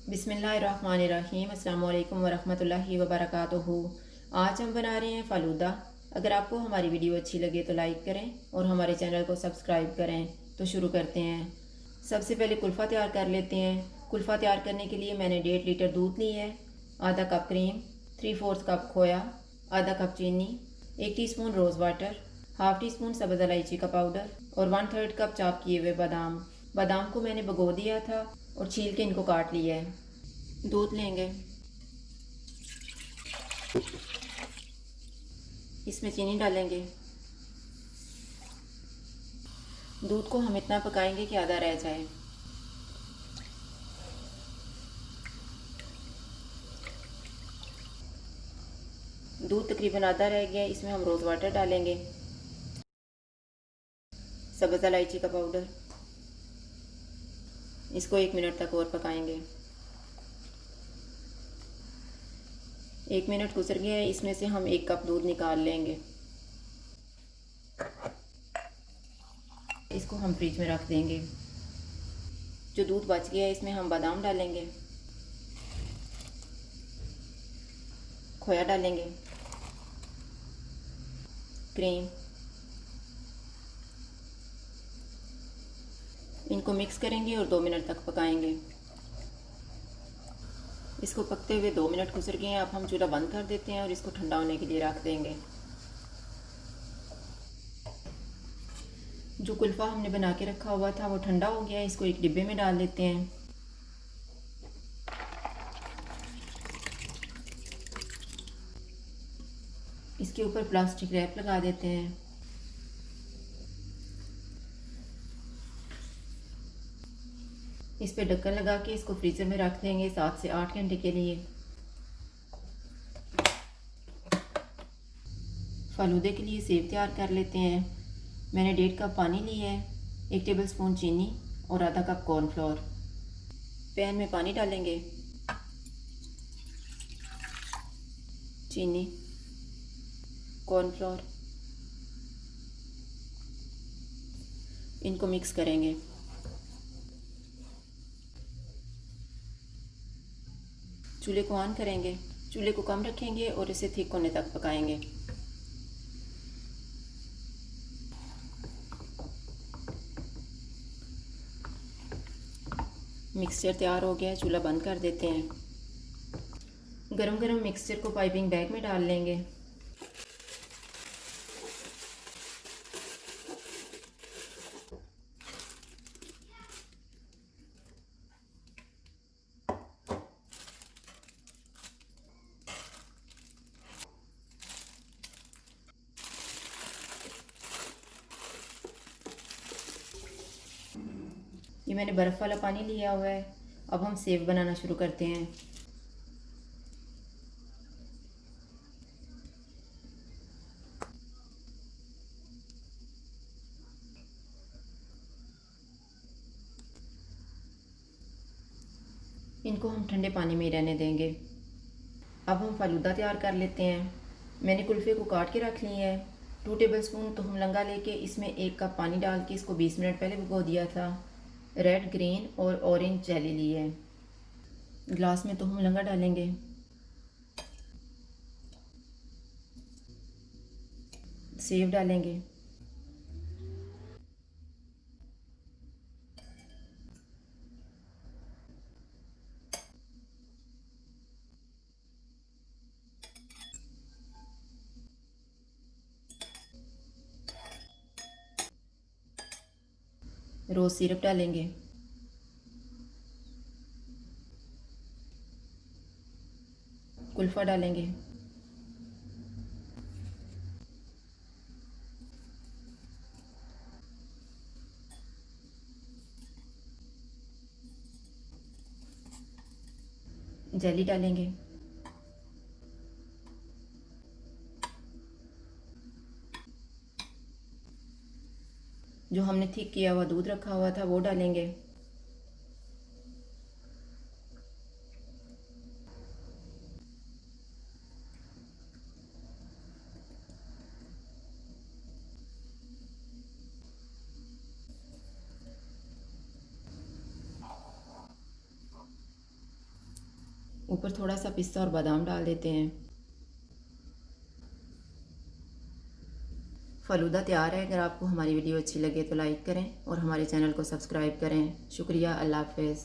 बिस्मिल्लाहिर्रहमानिर्रहीम। अस्सलाम वालेकुम वरहमतुल्लाहि वबरकातुहू। आज हम बना रहे हैं फ़ालूदा। अगर आपको हमारी वीडियो अच्छी लगे तो लाइक करें और हमारे चैनल को सब्सक्राइब करें। तो शुरू करते हैं। सबसे पहले कुल्फ़ा तैयार कर लेते हैं। कुल्फ़ा तैयार करने के लिए मैंने 1.5 लीटर दूध ली है, आधा कप क्रीम, 3/4 कप खोया, आधा कप चीनी, 1 teaspoon rose water, half teaspoon सब्ज़ इलायची का पाउडर और 1/3 कप चॉप किए हुए बादाम। बादाम को मैंने भिगो दिया था और छील के इनको काट लिया है। दूध लेंगे, इसमें चीनी डालेंगे। दूध को हम इतना पकाएंगे कि आधा रह जाए। दूध तकरीबन आधा रह गया, इसमें हम रोज़ वाटर डालेंगे, सब्ज़ इलायची का पाउडर। इसको 1 मिनट तक और पकाएंगे। 1 मिनट गुजर गया है, इसमें से हम 1 कप दूध निकाल लेंगे। इसको हम फ्रिज में रख देंगे। जो दूध बच गया है इसमें हम बादाम डालेंगे, खोया डालेंगे, क्रीम। इनको मिक्स करेंगे और 2 मिनट तक पकाएंगे। इसको पकते हुए 2 मिनट गुजर गए हैं। अब हम चूल्हा बंद कर देते हैं और इसको ठंडा होने के लिए रख देंगे। जो कुल्फ़ा हमने बना के रखा हुआ था वो ठंडा हो गया है। इसको एक डिब्बे में डाल लेते हैं। इसके ऊपर प्लास्टिक रैप लगा देते हैं। इस पे ढक्कन लगा के इसको फ्रीज़र में रख देंगे 7 से 8 घंटे के लिए। फ़ालूदे के लिए सेव तैयार कर लेते हैं। मैंने 1.5 कप पानी लिया है, 1 टेबल स्पून चीनी और आधा कप कॉर्नफ्लोर। पैन में पानी डालेंगे, चीनी, कॉर्नफ्लोर, इनको मिक्स करेंगे। चूल्हे को ऑन करेंगे, चूल्हे को कम रखेंगे और इसे थिक होने तक पकाएंगे। मिक्सचर तैयार हो गया है, चूल्हा बंद कर देते हैं। गरम गरम मिक्सचर को पाइपिंग बैग में डाल लेंगे। ये मैंने बर्फ़ वाला पानी लिया हुआ है। अब हम सेव बनाना शुरू करते हैं। इनको हम ठंडे पानी में ही रहने देंगे। अब हम फ़ालूदा तैयार कर लेते हैं। मैंने कुल्फ़े को काट के रख लिया है। 2 टेबल स्पून तुहम लंगा लेके इसमें 1 कप पानी डाल के इसको 20 मिनट पहले भिगो दिया था। रेड, ग्रीन और ऑरेंज जेली ली है। ग्लास में तुहम लंगा डालेंगे, सेव डालेंगे, रोज़ सिरप डालेंगे, कुल्फ़ा डालेंगे, जेली डालेंगे, जो हमने थिक किया हुआ दूध रखा हुआ था वो डालेंगे, ऊपर थोड़ा सा पिस्ता और बादाम डाल देते हैं। फ़लूदा तैयार है। अगर आपको हमारी वीडियो अच्छी लगे तो लाइक करें और हमारे चैनल को सब्सक्राइब करें। शुक्रिया। अल्लाह हाफ़िज़।